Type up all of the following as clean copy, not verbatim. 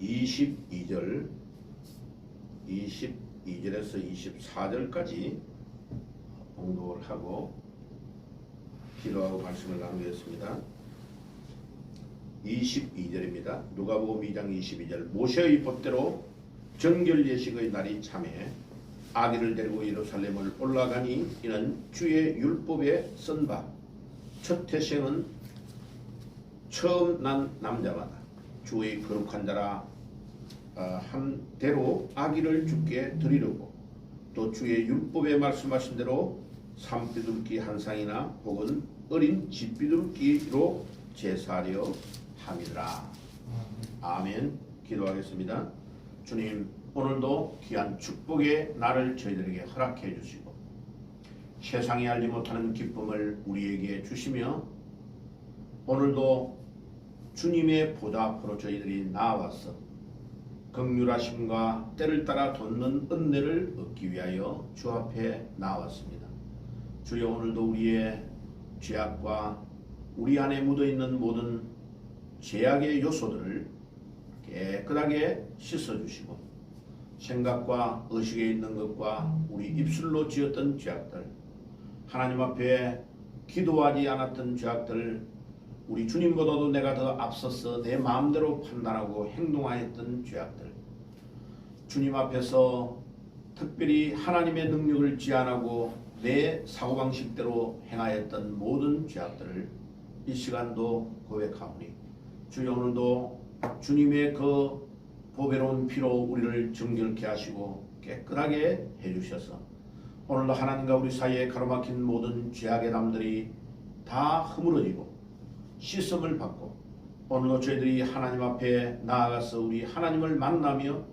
22절에서 24절까지 봉독을 하고 기도하고 말씀을 나누겠습니다. 22절입니다. 누가복음 2장 22절. 모세의 법대로 정결 예식의 날이 참에 아기를 데리고 예루살렘을 올라가니 이는 주의 율법에 쓴 바 첫 태생은 처음 난 남자마다 주의 거룩한 자라 한 대로 아기를 주께 드리려고 또 주의 율법에 말씀하신 대로 산비둘기 한 쌍이나 혹은 어린 쥐비둘기로 제사하려 함이더라. 아멘. 기도하겠습니다. 주님, 오늘도 귀한 축복의 날을 저희들에게 허락해 주시고 세상이 알지 못하는 기쁨을 우리에게 주시며 오늘도 주님의 보좌 앞으로 저희들이 나와서 긍휼하심과 때를 따라 돋는 은혜를 얻기 위하여 주 앞에 나왔습니다. 주여, 오늘도 우리의 죄악과 우리 안에 묻어있는 모든 죄악의 요소들을 깨끗하게 씻어주시고 생각과 의식에 있는 것과 우리 입술로 지었던 죄악들, 하나님 앞에 기도하지 않았던 죄악들, 우리 주님보다도 내가 더 앞서서 내 마음대로 판단하고 행동하였던 죄악들, 주님 앞에서 특별히 하나님의 능력을 제한하고 내 사고방식대로 행하였던 모든 죄악들을 이 시간도 고백하오니 주여, 오늘도 주님의 그 보배로운 피로 우리를 정결케 하시고 깨끗하게 해주셔서 오늘도 하나님과 우리 사이에 가로막힌 모든 죄악의 담들이 다 허물어지고 씻음을 받고 오늘도 저희들이 하나님 앞에 나아가서 우리 하나님을 만나며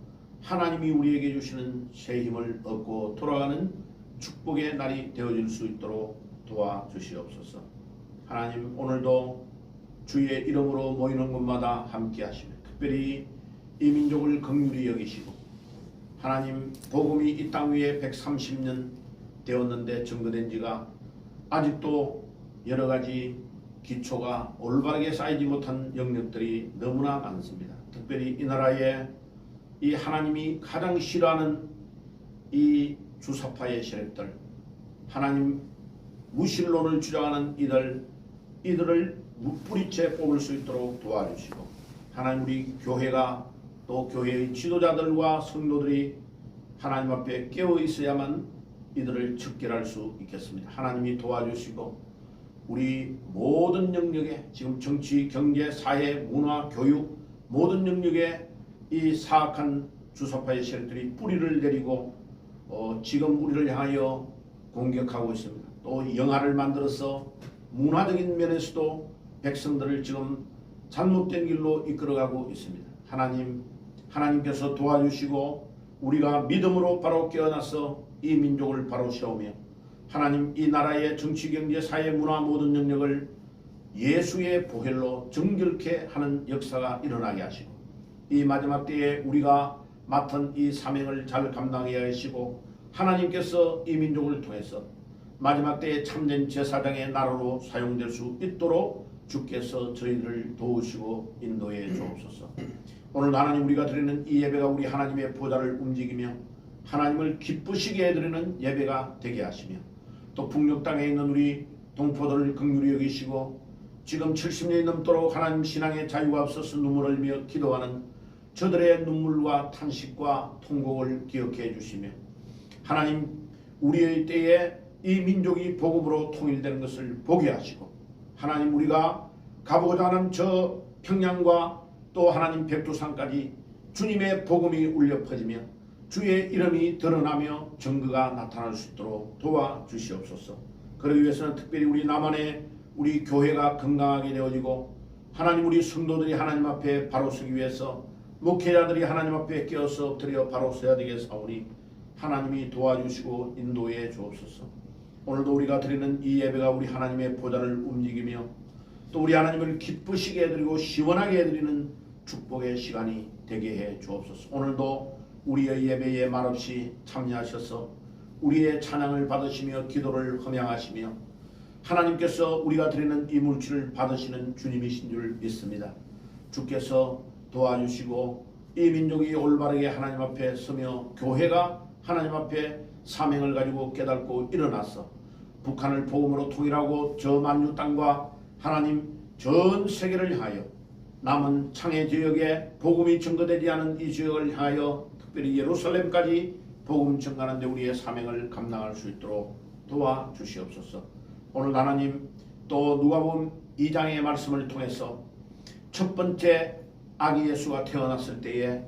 하나님이 우리에게 주시는 새 힘을 얻고 돌아가는 축복의 날이 되어질 수 있도록 도와주시옵소서. 하나님, 오늘도 주의 이름으로 모이는 곳마다 함께 하시며 특별히 이 민족을 긍휼히 여기시고 하나님, 복음이 이 땅 위에 130년 되었는데 증거된 지가 아직도 여러 가지 기초가 올바르게 쌓이지 못한 영역들이 너무나 많습니다. 특별히 이 나라에 이 하나님이 가장 싫어하는 이 주사파의 세력들, 하나님 무신론을 주장하는 이들을 뿌리채 뽑을 수 있도록 도와주시고 하나님, 우리 교회가 또 교회의 지도자들과 성도들이 하나님 앞에 깨어 있어야만 이들을 척결할 수 있겠습니다. 하나님이 도와주시고 우리 모든 영역에 지금 정치, 경제, 사회, 문화, 교육 모든 영역에 이 사악한 주사파의 세력들이 뿌리를 내리고 지금 우리를 향하여 공격하고 있습니다. 또 영화를 만들어서 문화적인 면에서도 백성들을 지금 잘못된 길로 이끌어가고 있습니다. 하나님께서 도와주시고 우리가 믿음으로 바로 깨어나서 이 민족을 바로 세우며 하나님, 이 나라의 정치, 경제, 사회, 문화 모든 영역을 예수의 보혈로 정결케 하는 역사가 일어나게 하시고 이 마지막 때에 우리가 맡은 이 사명을 잘 감당해야 하시고 하나님께서 이 민족을 통해서 마지막 때에 참된 제사장의 나라로 사용될 수 있도록 주께서 저희들을 도우시고 인도해 주옵소서. 오늘 하나님, 우리가 드리는 이 예배가 우리 하나님의 보좌를 움직이며 하나님을 기쁘시게 해드리는 예배가 되게 하시며 또 북녘 땅에 있는 우리 동포들을 긍휼히 여기시고 지금 70년이 넘도록 하나님 신앙의 자유가 없어서 눈물을 흘리며 기도하는 저들의 눈물과 탄식과 통곡을 기억해 주시며 하나님, 우리의 때에 이 민족이 복음으로 통일되는 것을 보게 하시고 하나님, 우리가 가보고자 하는 저 평양과 또 하나님 백두산까지 주님의 복음이 울려 퍼지며 주의 이름이 드러나며 증거가 나타날 수 있도록 도와주시옵소서. 그러기 위해서는 특별히 우리 남한의 우리 교회가 건강하게 되어지고 하나님, 우리 성도들이 하나님 앞에 바로 서기 위해서 목회자들이 하나님 앞에 깨어서 엎드려 바로 서야 되겠사오니 하나님이 도와주시고 인도해 주옵소서. 오늘도 우리가 드리는 이 예배가 우리 하나님의 보좌를 움직이며 또 우리 하나님을 기쁘시게 해드리고 시원하게 해드리는 축복의 시간이 되게 해 주옵소서. 오늘도 우리의 예배에 말없이 참여하셔서 우리의 찬양을 받으시며 기도를 흠양하시며 하나님께서 우리가 드리는 이 물질을 받으시는 주님이신 줄 믿습니다. 주께서 도와주시고 이 민족이 올바르게 하나님 앞에 서며 교회가 하나님 앞에 사명을 가지고 깨닫고 일어났어 북한을 복음으로 통일하고 저 만주 땅과 하나님 전 세계를 향하여 남은 창해 지역에 복음이 증거되지 않은 이 지역을 향하여 특별히 예루살렘까지 복음 증가하는 데 우리의 사명을 감당할 수 있도록 도와주시옵소서. 오늘 하나님 또 누가복음 2장의 말씀을 통해서 첫 번째 아기 예수가 태어났을 때에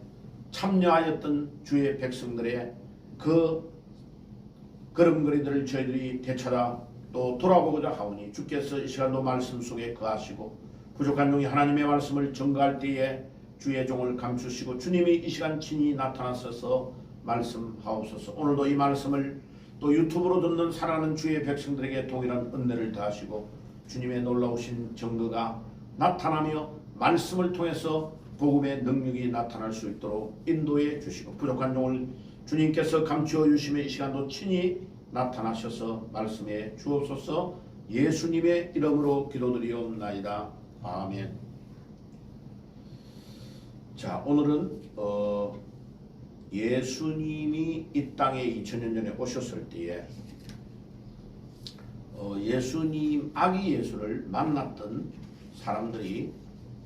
참여하였던 주의 백성들의 그 걸음걸이들을 저희들이 되찾아 또 돌아보고자 하오니 주께서 이 시간도 말씀 속에 거하시고 부족한 종이 하나님의 말씀을 전가할 때에 주의 종을 감추시고 주님이 이 시간 친히 나타나셔서 말씀하옵소서. 오늘도 이 말씀을 또 유튜브로 듣는 사랑하는 주의 백성들에게 동일한 은혜를 더하시고 주님의 놀라우신 증거가 나타나며 말씀을 통해서 복음의 능력이 나타날 수 있도록 인도해 주시고 부족한 종을 주님께서 감추어 주심의 이 시간도 친히 나타나셔서 말씀해 주옵소서. 예수님의 이름으로 기도드리옵나이다. 아멘. 자, 오늘은 예수님이 이 땅에 2000년 전에 오셨을 때에 예수님 아기 예수를 만났던 사람들이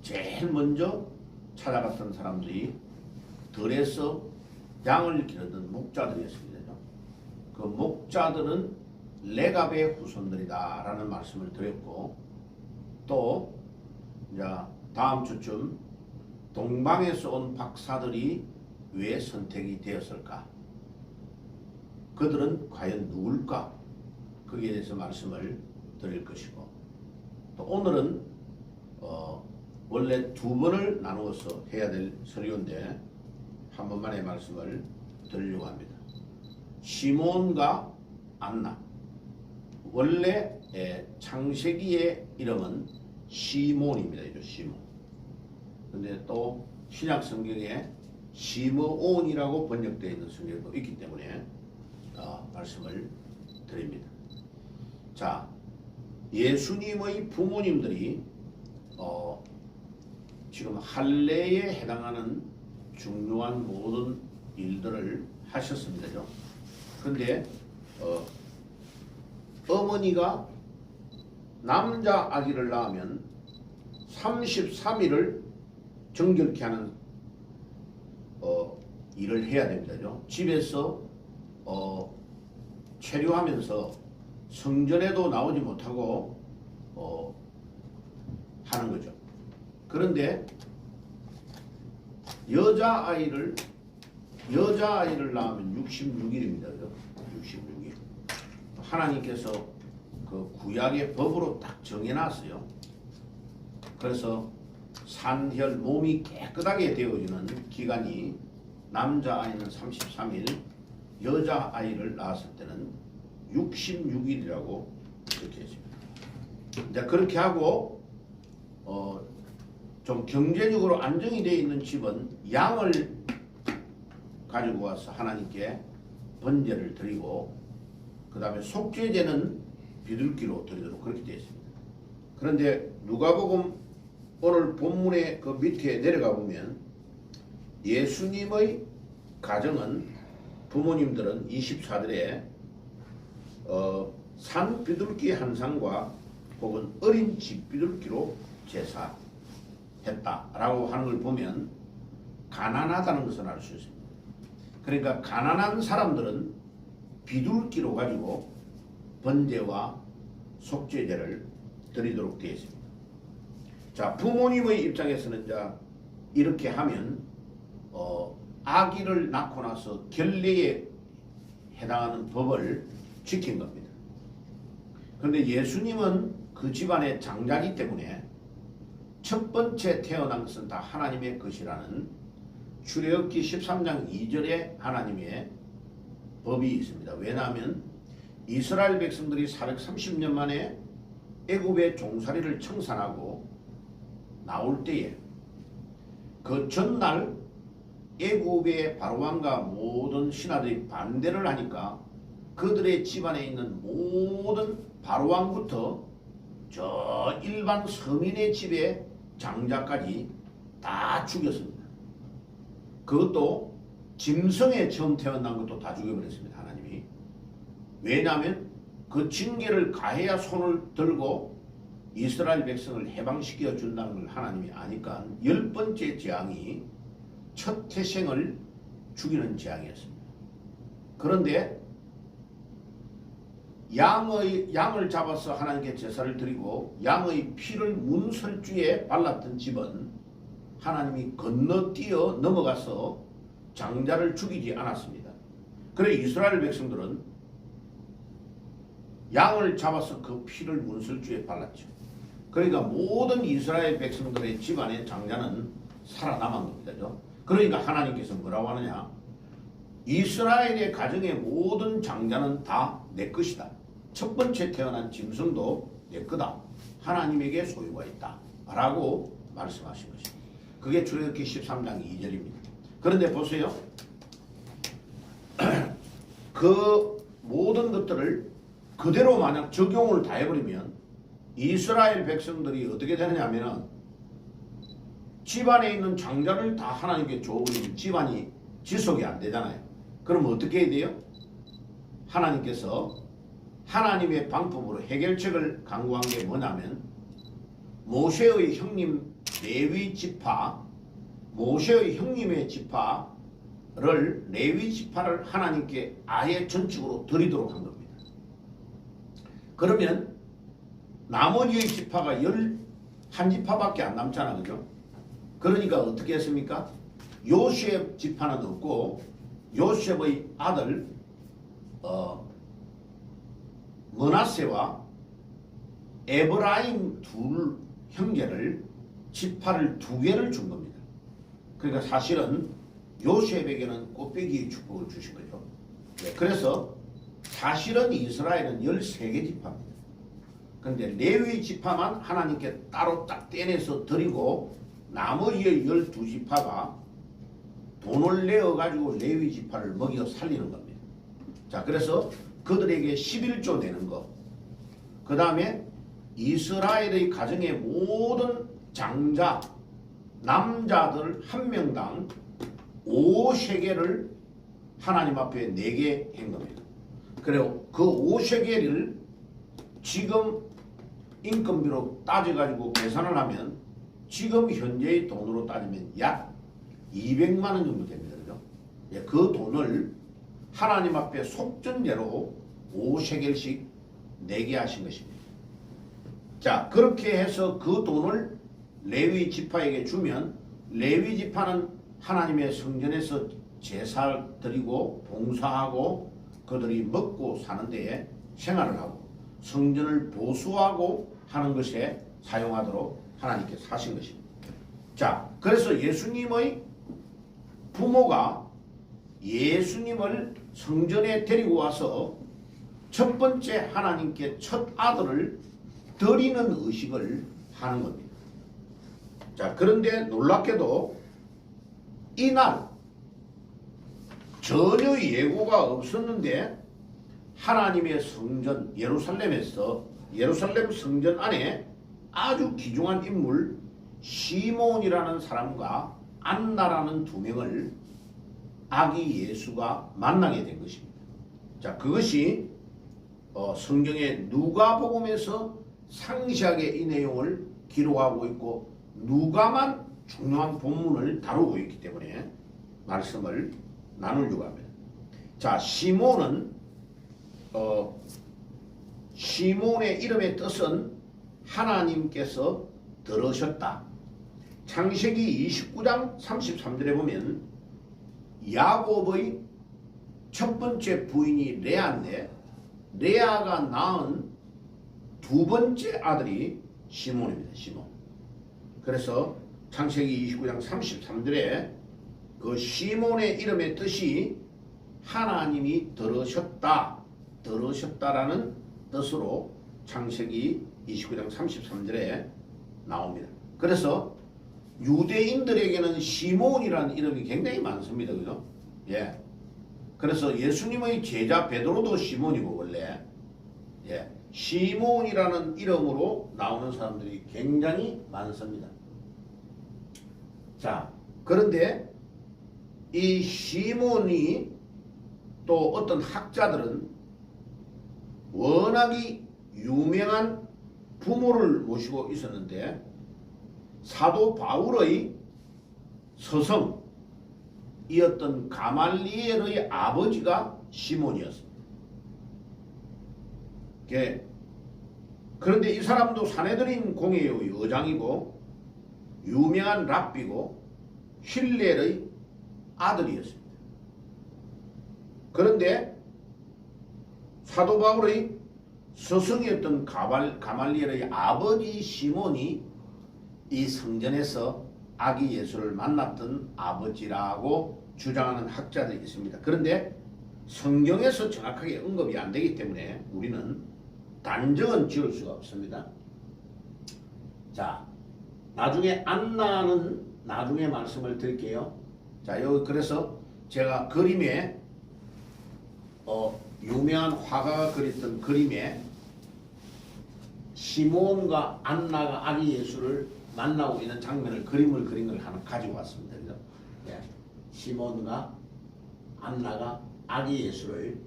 제일 먼저 찾아갔던 사람들이 들에서 양을 기르던 목자들이었습니다. 그 목자들은 레갑의 후손들이다 라는 말씀을 드렸고 또 이제 다음 주쯤 동방에서 온 박사들이 왜 선택이 되었을까? 그들은 과연 누굴까? 거기에 대해서 말씀을 드릴 것이고 또 오늘은 원래 두 번을 나누어서 해야 될 설교인데 한 번만의 말씀을 드리려고 합니다. 시몬과 안나. 원래 창세기의 이름은 시몬입니다. 시몬. 근데 또 신약 성경에 시므온이라고 번역되어 있는 성경도 있기 때문에 말씀을 드립니다. 자, 예수님의 부모님들이 지금 할례에 해당하는 중요한 모든 일들을 하셨습니다. 그런데 어머니가 남자 아기를 낳으면 33일을 정결케 하는 일을 해야 됩니다. 집에서 체류하면서 성전에도 나오지 못하고 하는 거죠. 그런데 여자아이를 낳으면 66일입니다. 66일. 하나님께서 그 구약의 법으로 딱 정해놨어요. 그래서 산혈 몸이 깨끗하게 되어지는 기간이 남자아이는 33일, 여자아이를 낳았을 때는 66일이라고 이렇게 했습니다. 이제 그렇게 하고 좀 경제적으로 안정이 되어 있는 집은 양을 가지고 와서 하나님께 번제를 드리고 그 다음에 속죄제는 비둘기로 드리도록 그렇게 되어 있습니다. 그런데 누가복음 오늘 본문의 그 밑에 내려가 보면 예수님의 가정은 부모님들은 24절에 산 비둘기 한 상과 혹은 어린 집 비둘기로 제사했다라고 하는 걸 보면 가난하다는 것을 알 수 있습니다. 그러니까 가난한 사람들은 비둘기로 가지고 번제와 속죄제를 드리도록 되어 있습니다. 자, 부모님의 입장에서는 이렇게 하면 아기를 낳고 나서 결례에 해당하는 법을 지킨 겁니다. 그런데 예수님은 그 집안의 장자이기 때문에 첫 번째 태어난 것은 다 하나님의 것이라는 출애굽기 13장 2절에 하나님의 법이 있습니다. 왜냐하면 이스라엘 백성들이 430년 만에 애굽의 종살이를 청산하고 나올 때에 그 전날 애굽의 바로왕과 모든 신하들이 반대를 하니까 그들의 집안에 있는 모든 바로왕부터 저 일반 서민의 집의 장자까지 다 죽였습니다. 그것도 짐승에 처음 태어난 것도 다 죽여버렸습니다. 하나님이. 왜냐하면 그 징계를 가해야 손을 들고 이스라엘 백성을 해방시켜 준다는 걸 하나님이 아니까 10번째 재앙이 첫 태생을 죽이는 재앙이었습니다. 그런데 양을 잡아서 하나님께 제사를 드리고 양의 피를 문설주에 발랐던 집은 하나님이 건너뛰어 넘어가서 장자를 죽이지 않았습니다. 그래 이스라엘 백성들은 양을 잡아서 그 피를 문설주에 발랐죠. 그러니까 모든 이스라엘 백성들의 집안의 장자는 살아남은 겁니다. 그러니까 하나님께서 뭐라고 하느냐? 이스라엘의 가정의 모든 장자는 다 내 것이다. 첫 번째 태어난 짐승도 내 거다. 하나님에게 소유가 있다. 라고 말씀하신 것입니다. 그게 출애굽기 13장 2절입니다. 그런데 보세요. 그 모든 것들을 그대로 만약 적용을 다 해버리면 이스라엘 백성들이 어떻게 되느냐면 집안에 있는 장자를 다 하나님께 줘버리면 집안이 지속이 안 되잖아요. 그럼 어떻게 해야 돼요? 하나님께서 하나님의 방법으로 해결책을 강구한 게 뭐냐면 모세의 형님 레위 지파, 모세의 형님의 지파를 레위 지파를 하나님께 아예 전적으로 드리도록 한 겁니다. 그러면 나머지의 지파가 11지파밖에 안 남잖아, 그죠? 그러니까 어떻게 했습니까? 요셉 지파는 없고 요셉의 아들 므낫세와 에브라임 둘 형제를 지파를 2개를 준 겁니다. 그러니까 사실은 요셉에게는 꽃배기의 축복을 주신 거죠. 네, 그래서 사실은 이스라엘은 13개 지파입니다. 그런데 레위 지파만 하나님께 따로 딱 떼내서 드리고 나머지의 12지파가 돈을 내어가지고 레위 지파를 먹여 살리는 겁니다. 자, 그래서 그들에게 11조 내는 거. 그 다음에 이스라엘의 가정의 모든 장자, 남자들 한 명당 5셰겔을 하나님 앞에 내게 한 겁니다. 그리고 그 5셰겔을 지금 인건비로 따져가지고 계산을 하면 지금 현재의 돈으로 따지면 약 200만 원 정도 됩니다. 그죠? 예, 그 돈을 하나님 앞에 속전제로 5셰겔씩 내게 하신 것입니다. 자, 그렇게 해서 그 돈을 레위 지파에게 주면 레위 지파는 하나님의 성전에서 제사를 드리고 봉사하고 그들이 먹고 사는 데에 생활을 하고 성전을 보수하고 하는 것에 사용하도록 하나님께서 하신 것입니다. 자, 그래서 예수님의 부모가 예수님을 성전에 데리고 와서 첫 번째 하나님께 첫 아들을 드리는 의식을 하는 겁니다. 자, 그런데 놀랍게도 이날 전혀 예고가 없었는데 하나님의 성전 예루살렘에서 예루살렘 성전 안에 아주 귀중한 인물 시몬이라는 사람과 안나라는 2명을 아기 예수가 만나게 된 것입니다. 자, 그것이 성경의 누가복음에서 상세하게 이 내용을 기록하고 있고 누가만 중요한 본문을 다루고 있기 때문에 말씀을 나누려고 합니다. 자, 시몬은 시몬의 이름의 뜻은 하나님께서 들으셨다. 창세기 29장 33절에 보면 야곱의 첫 번째 부인이 레아인데 레아가 낳은 2번째 아들이 시몬입니다. 시몬. 그래서 창세기 29장 33절에 그 시몬의 이름의 뜻이 하나님이 들으셨다라는 뜻으로 창세기 29장 33절에 나옵니다. 그래서 유대인들에게는 시몬이라는 이름이 굉장히 많습니다. 그죠? 예. 그래서 예수님의 제자 베드로도 시몬이고 원래 예. 시몬이라는 이름으로 나오는 사람들이 굉장히 많습니다. 자, 그런데 이 시몬이 또 어떤 학자들은 워낙이 유명한 부모를 모시고 있었는데 사도 바울의 스승이었던 가말리엘의 아버지가 시몬이었습니다. 그런데 이 사람도 사내들인 공회의 의장이고 유명한 랍비고 힐렐의 아들이었습니다. 그런데 사도 바울의 스승이었던 가말리엘의 아버지 시몬이 이 성전에서 아기 예수를 만났던 아버지라고 주장하는 학자들이 있습니다. 그런데 성경에서 정확하게 언급이 안 되기 때문에 우리는 단정은 지을 수가 없습니다. 자, 나중에 안나는 나중에 말씀을 드릴게요. 자, 여기 그래서 제가 그림에 유명한 화가가 그렸던 그림에 시몬과 안나가 아기 예수를 만나고 있는 장면을 그림을 그린 걸 하나 가지고 왔습니다. 그죠? 네. 시몬과 안나가 아기 예수를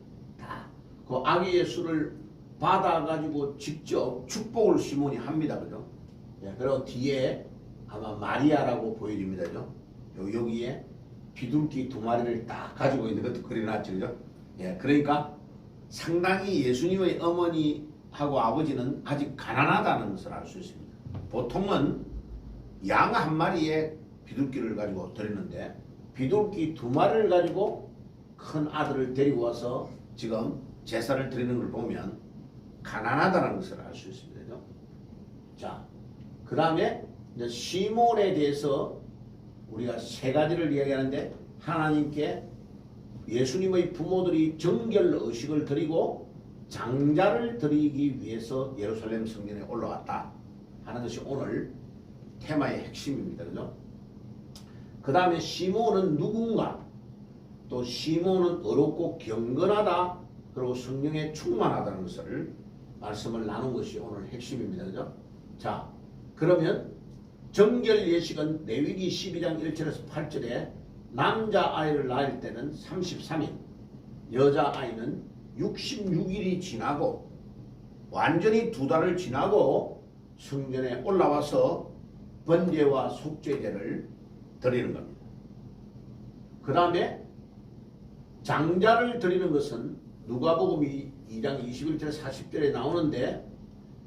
그 아기 예수를 받아가지고 직접 축복을 시몬이 합니다. 그죠? 네. 그리고 뒤에 아마 마리아라고 보여집니다. 그죠? 여기에 비둘기 2마리를 딱 가지고 있는 것도 그려놨죠. 그죠? 예, 그러니까 상당히 예수님의 어머니하고 아버지는 아직 가난하다는 것을 알 수 있습니다. 보통은 양 1마리에 비둘기를 가지고 드리는데 비둘기 2마리를 가지고 큰 아들을 데리고 와서 지금 제사를 드리는 걸 보면 가난하다는 것을 알 수 있습니다. 자, 그 다음에 시몬에 대해서 우리가 3가지를 이야기하는데 하나님께 예수님의 부모들이 정결 의식을 드리고 장자를 드리기 위해서 예루살렘 성전에 올라왔다 하는 것이 오늘 테마의 핵심입니다. 그죠? 그 다음에 시몬은 누군가, 또 시몬은 어렵고 경건하다, 그리고 성령에 충만하다는 것을 말씀을 나눈 것이 오늘 핵심입니다. 그죠? 자, 그러면 정결 예식은 레위기 12장 1절에서 8절에 남자아이를 낳을 때는 33일, 여자아이는 66일이 지나고 완전히 2달을 지나고 성전에 올라와서 번제와 속죄제를 드리는 겁니다. 그 다음에 장자를 드리는 것은 누가복음 2장 21절 40절에 나오는데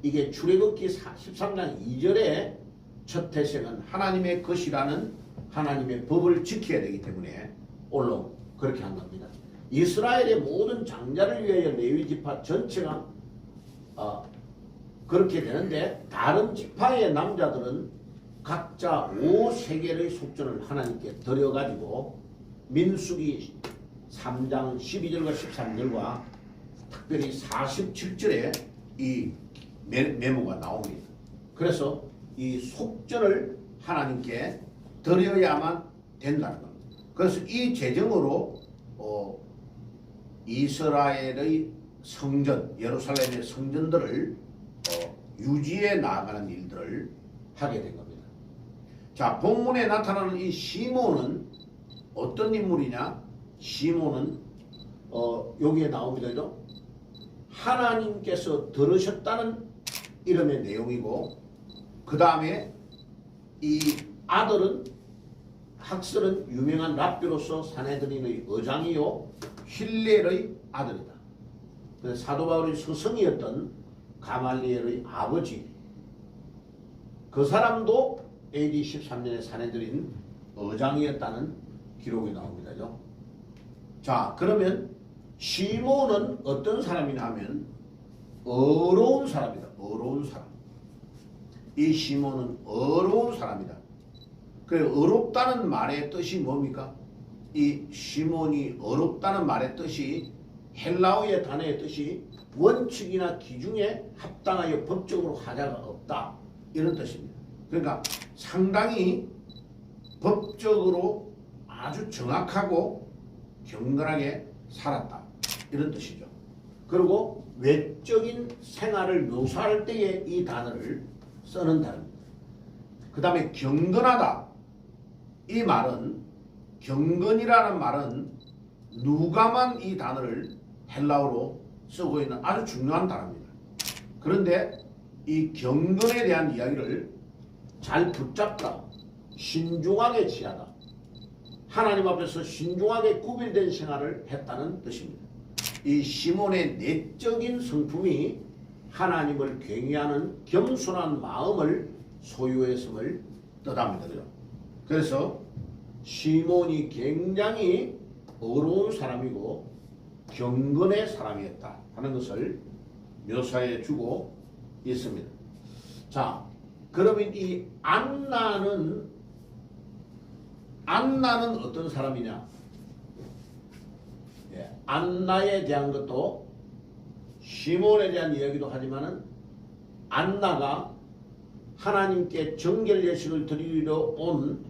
이게 출애굽기 13장 2절에 첫 태생은 하나님의 것이라는 하나님의 법을 지켜야 되기 때문에 올라오고 그렇게 한 겁니다. 이스라엘의 모든 장자를 위하여 레위 지파 전체가 그렇게 되는데 다른 지파의 남자들은 각자 5세겔의 속전을 하나님께 드려가지고 민수기 3장 12절과 13절과 특별히 47절에 이 메모가 나옵니다. 그래서 이 속전을 하나님께 드려야만 된다는 겁니다. 그래서 이 재정으로 이스라엘의 성전, 예루살렘의 성전들을 유지해 나가는 일들을 하게 된 겁니다. 자, 본문에 나타나는 이 시몬은 어떤 인물이냐? 시몬은 여기에 나옵니다. 하나님께서 들으셨다는 이름의 내용이고 그 다음에 이 아들은 학설은 유명한 랍비로서 사내들인의 의장이요 힐렐의 아들이다. 그래서 사도 바울의 스승이었던 가말리엘의 아버지, 그 사람도 AD 13년에 사내들인 의장이었다는 기록이 나옵니다. 자, 그러면 시몬은 어떤 사람이냐 하면 어려운 사람이다. 어려운 사람. 이 시몬은 어려운 사람이다. 그 어렵다는 말의 뜻이 뭡니까? 이 시몬이 어렵다는 말의 뜻이 헬라어의 단어의 뜻이 원칙이나 기준에 합당하여 법적으로 하자가 없다, 이런 뜻입니다. 그러니까 상당히 법적으로 아주 정확하고 경건하게 살았다, 이런 뜻이죠. 그리고 외적인 생활을 묘사할 때에 이 단어를 쓰는 단어입니다. 그 다음에 경건하다, 이 말은 경건이라는 말은 누가만 이 단어를 헬라어로 쓰고 있는 아주 중요한 단어입니다. 그런데 이 경건에 대한 이야기를 잘 붙잡다, 신중하게 취하다, 하나님 앞에서 신중하게 구별된 생활을 했다는 뜻입니다. 이 시몬의 내적인 성품이 하나님을 경외하는 겸손한 마음을 소유했음을 뜻합니다. 그래서 시몬이 굉장히 어려운 사람이고 경건의 사람이었다 하는 것을 묘사해 주고 있습니다. 자, 그러면 이 안나는 어떤 사람이냐? 안나에 대한 것도 시몬에 대한 이야기도 하지만은 안나가 하나님께 정결 예식을 드리러 온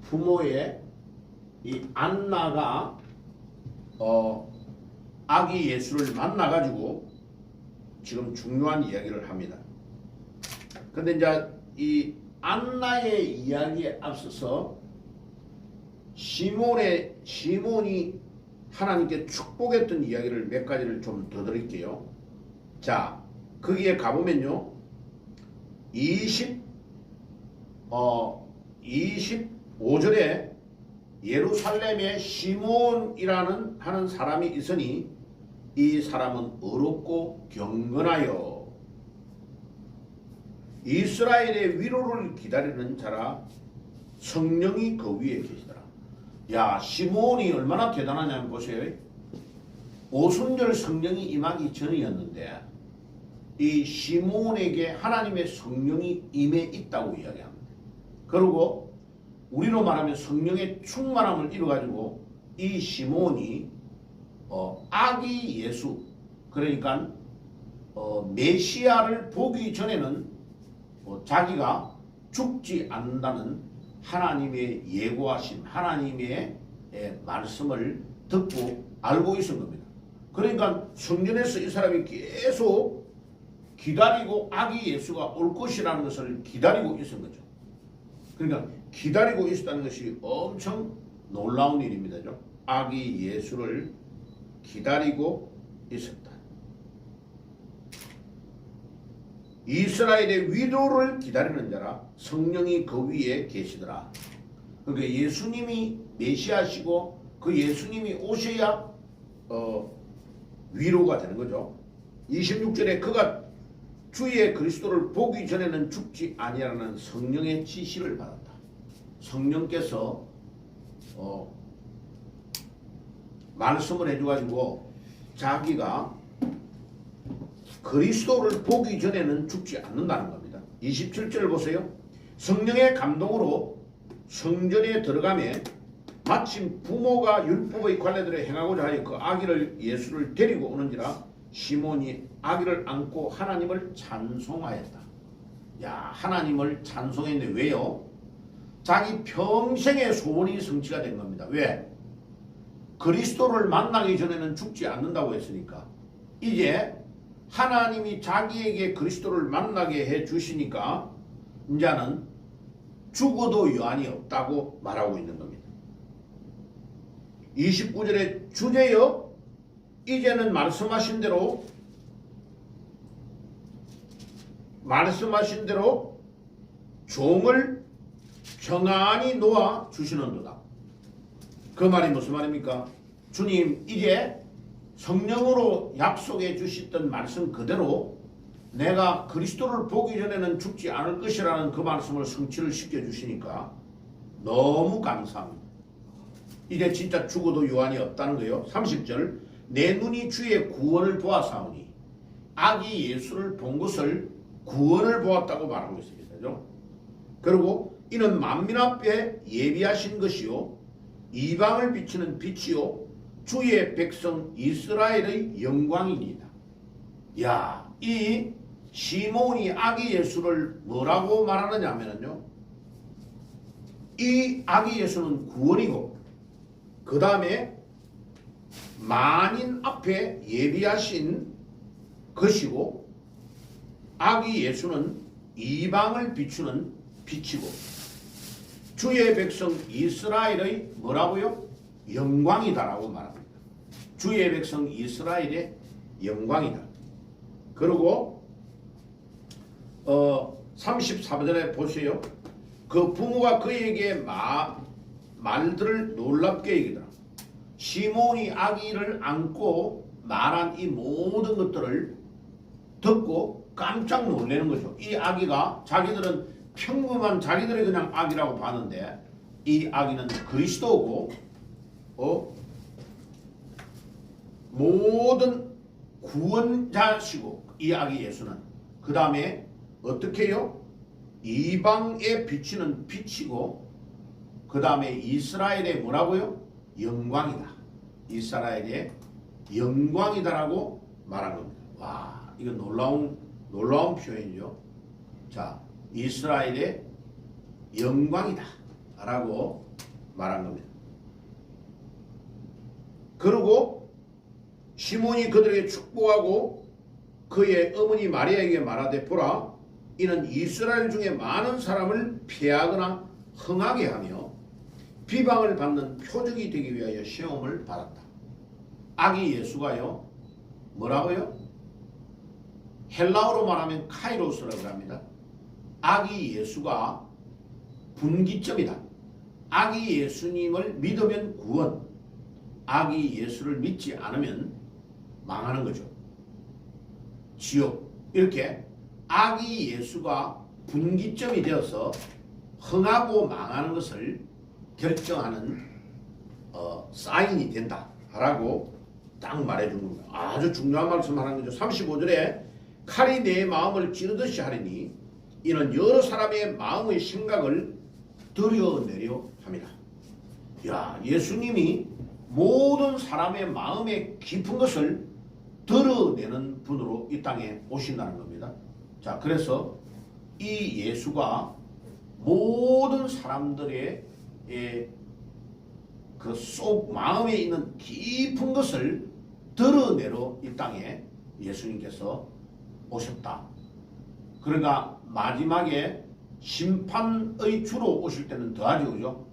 부모의 이 안나가 아기 예수를 만나가지고 지금 중요한 이야기를 합니다. 근데 이제 이 안나의 이야기에 앞서서 시몬이 하나님께 축복했던 이야기를 몇 가지를 좀 더 드릴게요. 자, 거기에 가보면요. 25절에 예루살렘에 시몬이라는 하는 사람이 있으니 이 사람은 어렵고 경건하여 이스라엘의 위로를 기다리는 자라 성령이 그 위에 계시더라. 야, 시몬이 얼마나 대단하냐면 보세요. 오순절 성령이 임하기 전이었는데 이 시몬에게 하나님의 성령이 임해 있다고 이야기합니다. 그리고 우리로 말하면 성령의 충만함을 이뤄가지고 이 시몬이 아기 예수, 그러니까 메시아를 보기 전에는 자기가 죽지 않는다는 하나님의 예고하신 하나님의 말씀을 듣고 알고 있은 겁니다. 그러니까 성전에서 이 사람이 계속 기다리고 아기 예수가 올 것이라는 것을 기다리고 있은 거죠. 그러니까 기다리고 있었다는 것이 엄청 놀라운 일입니다. 아기 예수를 기다리고 있었다. 이스라엘의 위로를 기다리는 자라 성령이 그 위에 계시더라. 그러니까 예수님이 메시아시고 그 예수님이 오셔야 위로가 되는 거죠. 26절에 그가 주의 그리스도를 보기 전에는 죽지 아니하라는 성령의 지시를 받았다. 성령께서 말씀을 해줘가지고 자기가 그리스도를 보기 전에는 죽지 않는다는 겁니다. 27절을 보세요. 성령의 감동으로 성전에 들어가매 마침 부모가 율법의 관례대로 행하고자 하여 그 아기를 예수를 데리고 오는지라 시몬이 아기를 안고 하나님을 찬송하였다. 야, 하나님을 찬송했는데 왜요? 자기 평생의 소원이 성취가 된 겁니다. 왜? 그리스도를 만나기 전에는 죽지 않는다고 했으니까 이제 하나님이 자기에게 그리스도를 만나게 해 주시니까 이제는 죽어도 여한이 없다고 말하고 있는 겁니다. 29절에 주제여 이제는 말씀하신 대로 종을 평안히 놓아 주시는도다. 그 말이 무슨 말입니까? 주님 이제 성령으로 약속해 주셨던 말씀 그대로 내가 그리스도를 보기 전에는 죽지 않을 것이라는 그 말씀을 성취를 시켜주시니까 너무 감사합니다. 이제 진짜 죽어도 요한이 없다는 거예요. 30절 내 눈이 주의 구원을 보았사오니 아기 예수를 본 것을 구원을 보았다고 말하고 있습니다. 그리고 이는 만민 앞에 예비하신 것이요 이방을 비추는 빛이요 주의 백성 이스라엘의 영광이니이다. 야, 이 시몬이 아기 예수를 뭐라고 말하느냐면요, 이 아기 예수는 구원이고 그 다음에 만인 앞에 예비하신 것이고 아기 예수는 이방을 비추는 빛이고 주의 백성 이스라엘의 뭐라고요? 영광이다라고 말합니다. 주의 백성 이스라엘의 영광이다. 그리고 34절에 보세요. 그 부모가 그에게 말들을 놀랍게 얘기더라. 시몬이 아기를 안고 말한 이 모든 것들을 듣고 깜짝 놀라는 거죠. 이 아기가 자기들은 평범한 자기들이 그냥 아기라고 봤는데 이 아기는 그리스도고 모든 구원자시고 이 아기 예수는 그 다음에 어떻게 해요? 이방에 비치는 빛이고 그 다음에 이스라엘의 뭐라고요? 영광이다. 이스라엘의 영광이다라고 말한 겁니다. 와, 이건 놀라운 표현이죠. 자, 이스라엘의 영광이다 라고 말한 겁니다. 그리고 시몬이 그들에게 축복하고 그의 어머니 마리아에게 말하되 보라, 이는 이스라엘 중에 많은 사람을 폐하거나 흥하게 하며 비방을 받는 표적이 되기 위하여 시험을 받았다. 아기 예수가요 뭐라고요? 헬라어로 말하면 카이로스라고 합니다. 아기 예수가 분기점이다. 아기 예수님을 믿으면 구원, 아기 예수를 믿지 않으면 망하는 거죠. 지옥. 이렇게 아기 예수가 분기점이 되어서 흥하고 망하는 것을 결정하는 사인이 된다라고 딱 말해준 겁니다. 아주 중요한 말씀 하는 거죠. 35절에 칼이 내 마음을 찌르듯이 하리니 이는 여러 사람의 마음의 생각을 드러내려 합니다. 야, 예수님이 모든 사람의 마음의 깊은 것을 드러내는 분으로 이 땅에 오신다는 겁니다. 자, 그래서 이 예수가 모든 사람들의 그 속 마음에 있는 깊은 것을 드러내러 이 땅에 예수님께서 오셨다. 그러니까 마지막에 심판의 주로 오실 때는 더하죠, 그죠?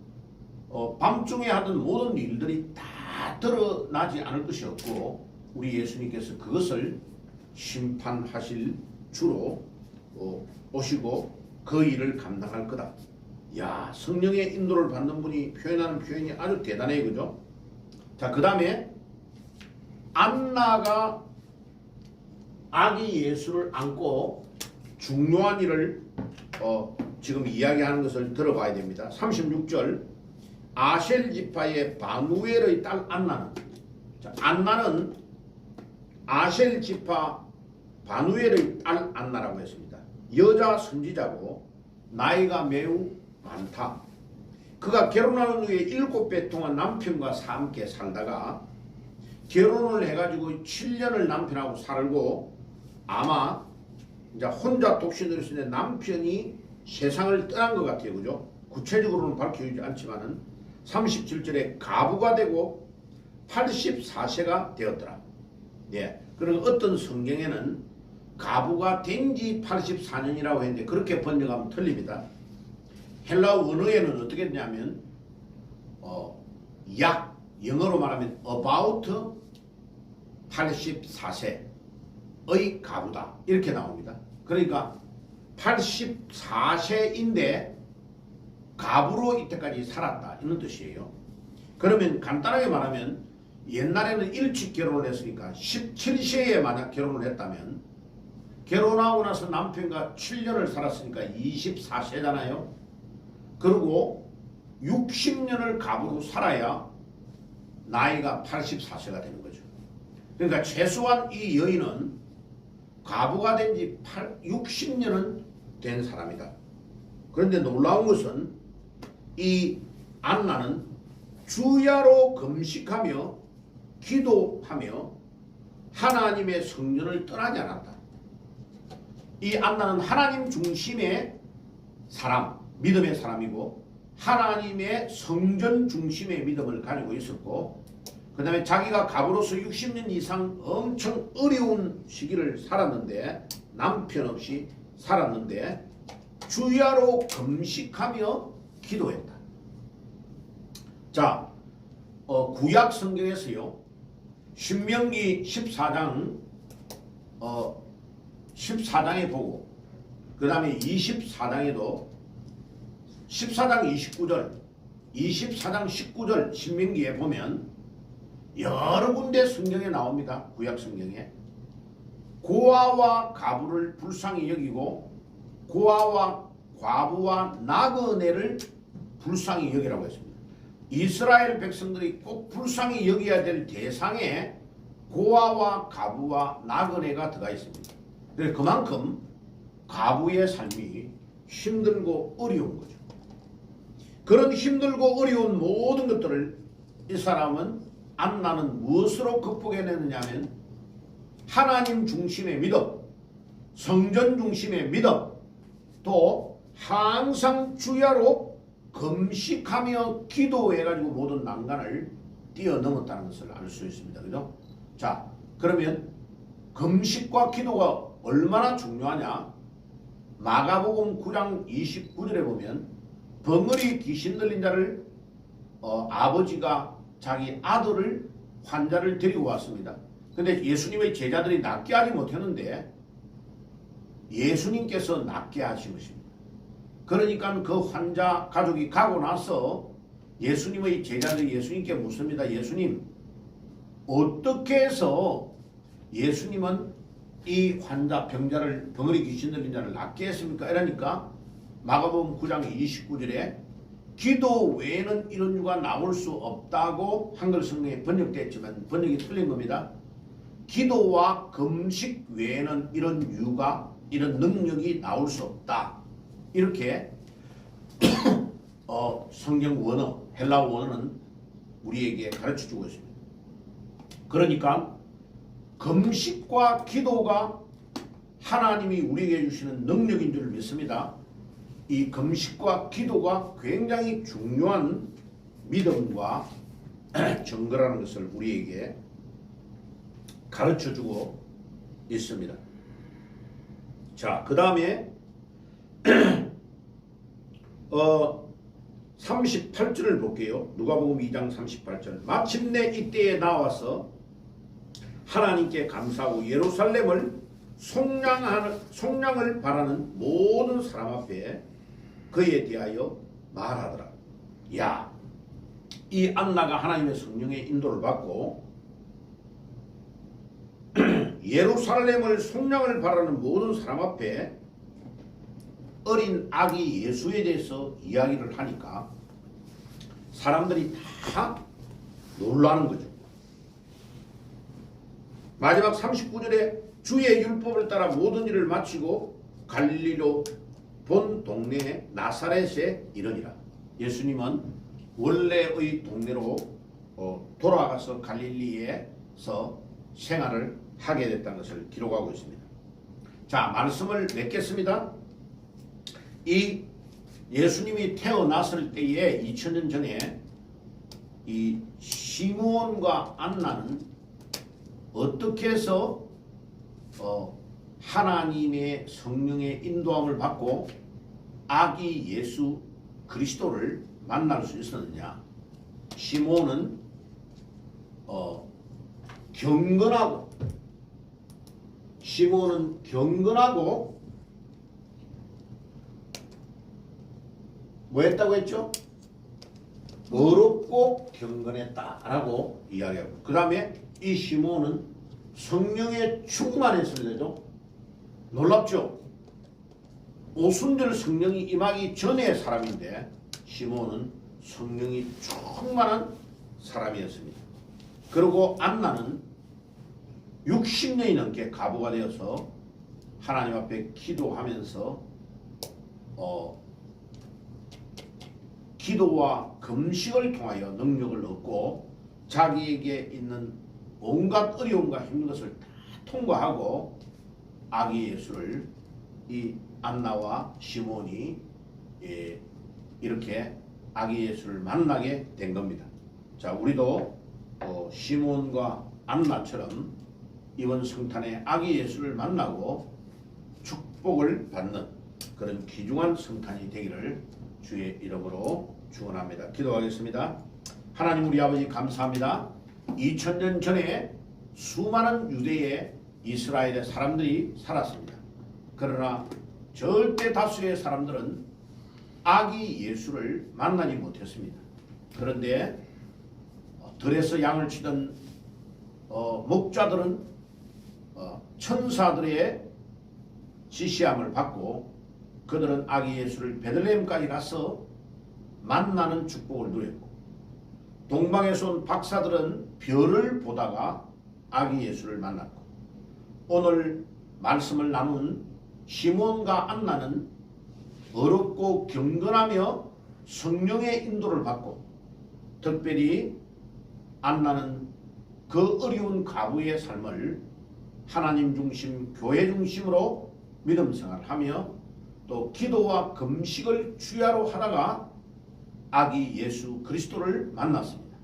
밤중에 하던 모든 일들이 다 드러나지 않을 것이 없고 우리 예수님께서 그것을 심판하실 주로 오시고 그 일을 감당할 거다. 야, 성령의 인도를 받는 분이 표현하는 표현이 아주 대단해요, 그죠? 자, 그 다음에 안나가 아기 예수를 안고 중요한 일을 지금 이야기하는 것을 들어봐야 됩니다. 36절 아셀 지파의 바누엘의 딸 안나는, 자, 안나는 아셀 지파 바누엘의 딸 안나라고 했습니다. 여자 선지자고 나이가 매우 많다. 그가 결혼한 후에 7배 동안 남편과 함께 살다가 결혼을 해가지고 7년을 남편하고 살고 아마 이제 혼자 독신으로 있는데 남편이 세상을 떠난 것 같아요, 그죠? 구체적으로는 밝혀지지 않지만은 37절에 가부가 되고 84세가 되었더라. 예. 그리고 어떤 성경에는 가부가 된 지 84년이라고 했는데 그렇게 번역하면 틀립니다. 헬라어 원어에는 어떻게 했냐면 약, 영어로 말하면 about 84세의 가부다 이렇게 나옵니다. 그러니까 84세인데 가부로 이때까지 살았다 이런 뜻이에요. 그러면 간단하게 말하면 옛날에는 일찍 결혼을 했으니까 17세에 만약 결혼을 했다면 결혼하고 나서 남편과 7년을 살았으니까 24세잖아요. 그리고 60년을 가부로 살아야 나이가 84세가 되는 거죠. 그러니까 최소한 이 여인은 가부가 된 지 60년은 된 사람이다. 그런데 놀라운 것은 이 안나는 주야로 금식하며 기도하며 하나님의 성전을 떠나지 않았다. 이 안나는 하나님 중심의 사람, 믿음의 사람이고 하나님의 성전 중심의 믿음을 가지고 있었고 그 다음에 자기가 가부로서 60년 이상 엄청 어려운 시기를 살았는데 남편 없이 살았는데 주야로 금식하며 기도했다. 자, 구약 성경에서요. 신명기 14장에 보고 그 다음에 24장에도 14장 29절 24장 19절 신명기에 보면 여러 군데 성경에 나옵니다. 구약 성경에 고아와 가부를 불쌍히 여기고 고아와 과부와 나그네를 불쌍히 여기라고 했습니다. 이스라엘 백성들이 꼭 불쌍히 여겨야 될 대상에 고아와 가부와 나그네가 들어가 있습니다. 그래서 그만큼 가부의 삶이 힘들고 어려운 거죠. 그런 힘들고 어려운 모든 것들을 이 사람은 안나는 무엇으로 극복해내느냐 하면 하나님 중심의 믿음, 성전 중심의 믿음, 또 항상 주야로 금식하며 기도해가지고 모든 난간을 뛰어넘었다는 것을 알 수 있습니다. 그죠? 자, 그러면 금식과 기도가 얼마나 중요하냐? 마가복음 9장 29절에 보면 벙어리 귀신 들린 자를 아버지가 자기 아들을 환자를 데리고 왔습니다. 근데 예수님의 제자들이 낫게 하지 못했는데 예수님께서 낫게 하신 것입니다. 그러니까 그 환자 가족이 가고 나서 예수님의 제자들이 예수님께 묻습니다. 예수님, 어떻게 해서 예수님은 이 환자 병자를 벙어리 귀신 들린 자를 낫게 했습니까? 이러니까 마가복음 9장 29절에 기도 외에는 이런 유가 나올 수 없다고 한글 성경에 번역됐지만 번역이 틀린 겁니다. 기도와 금식 외에는 이런 유가 이런 능력이 나올 수 없다. 이렇게 성경 원어 헬라어 원어는 우리에게 가르쳐주고 있습니다. 그러니까 금식과 기도가 하나님이 우리에게 주시는 능력인 줄 믿습니다. 이 금식과 기도가 굉장히 중요한 믿음과 증거라는 것을 우리에게 가르쳐주고 있습니다. 자, 그 다음에 38절을 볼게요. 누가복음 2장 38절. 마침내 이때에 나와서 하나님께 감사하고 예루살렘을 속량을 바라는 모든 사람 앞에 그에 대하여 말하더라. 야, 이 안나가 하나님의 성령의 인도를 받고 예루살렘을 속량을 바라는 모든 사람 앞에 어린 아기 예수에 대해서 이야기를 하니까 사람들이 다 놀라는 거죠. 마지막 39절에 주의 율법을 따라 모든 일을 마치고 갈릴리로 본 동네 나사렛에 이르니라. 예수님은 원래의 동네로 돌아가서 갈릴리에서 생활을 하게 됐다는 것을 기록하고 있습니다. 자, 말씀을 맺겠습니다. 이 예수님이 태어났을 때에 2000년 전에 이 시므온과 안나는 어떻게 해서 하나님의 성령의 인도함을 받고 아기 예수 그리스도를 만날 수 있었느냐? 시므온은 경건하고 뭐 했다고 했죠? 어렵고 경건했다라고 이야기하고, 그 다음에 이 시므온은 성령에 충만했습니다. 놀랍죠? 오순절 성령이 임하기 전의 사람인데 시므온은 성령이 충만한 사람이었습니다. 그리고 안나는 60년이 넘게 가부가 되어서 하나님 앞에 기도하면서 기도와 금식을 통하여 능력을 얻고 자기에게 있는 온갖 어려움과 힘든 것을 다 통과하고 아기 예수를 이 안나와 시몬이 이렇게 아기 예수를 만나게 된 겁니다. 자, 우리도 시몬과 안나처럼 이번 성탄에 아기 예수를 만나고 축복을 받는 그런 귀중한 성탄이 되기를 주의 이름으로 축원합니다. 기도하겠습니다. 하나님 우리 아버지 감사합니다. 2000년 전에 수많은 유대의 이스라엘의 사람들이 살았습니다. 그러나 절대 다수의 사람들은 아기 예수를 만나지 못했습니다. 그런데 들에서 양을 치던 목자들은 천사들의 지시함을 받고 그들은 아기 예수를 베들레헴까지 가서 만나는 축복을 누렸고, 동방에서 온 박사들은 별을 보다가 아기 예수를 만났고, 오늘 말씀을 나눈 시몬과 안나는 어렵고 경건하며 성령의 인도를 받고, 특별히 안나는 그 어려운 가부의 삶을 하나님 중심, 교회 중심으로 믿음 생활을 하며 또 기도와 금식을 주야로 하다가 아기 예수 그리스도를 만났습니다.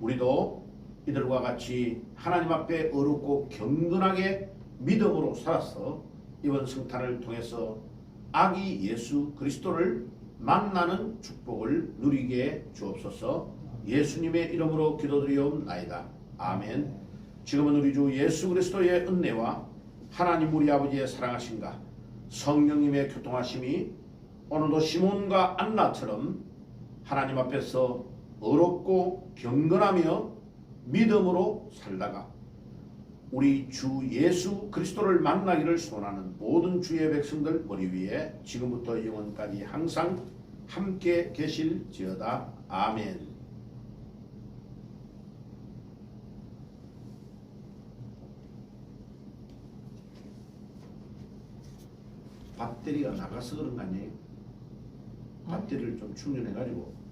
우리도 이들과 같이 하나님 앞에 어렵고 경건하게 믿음으로 살아서 이번 성탄을 통해서 아기 예수 그리스도를 만나는 축복을 누리게 주옵소서. 예수님의 이름으로 기도드리옵나이다. 아멘. 지금은 우리 주 예수 그리스도의 은혜와 하나님 우리 아버지의 사랑하심과 성령님의 교통하심이 오늘도 시몬과 안나처럼 하나님 앞에서 어렵고 경건하며 믿음으로 살다가 우리 주 예수 그리스도를 만나기를 소원하는 모든 주의 백성들 머리 위에 지금부터 영원까지 항상 함께 계실지어다. 아멘. 배터리가 나가서 그런 거 아니에요? 배터리를 좀 충전해가지고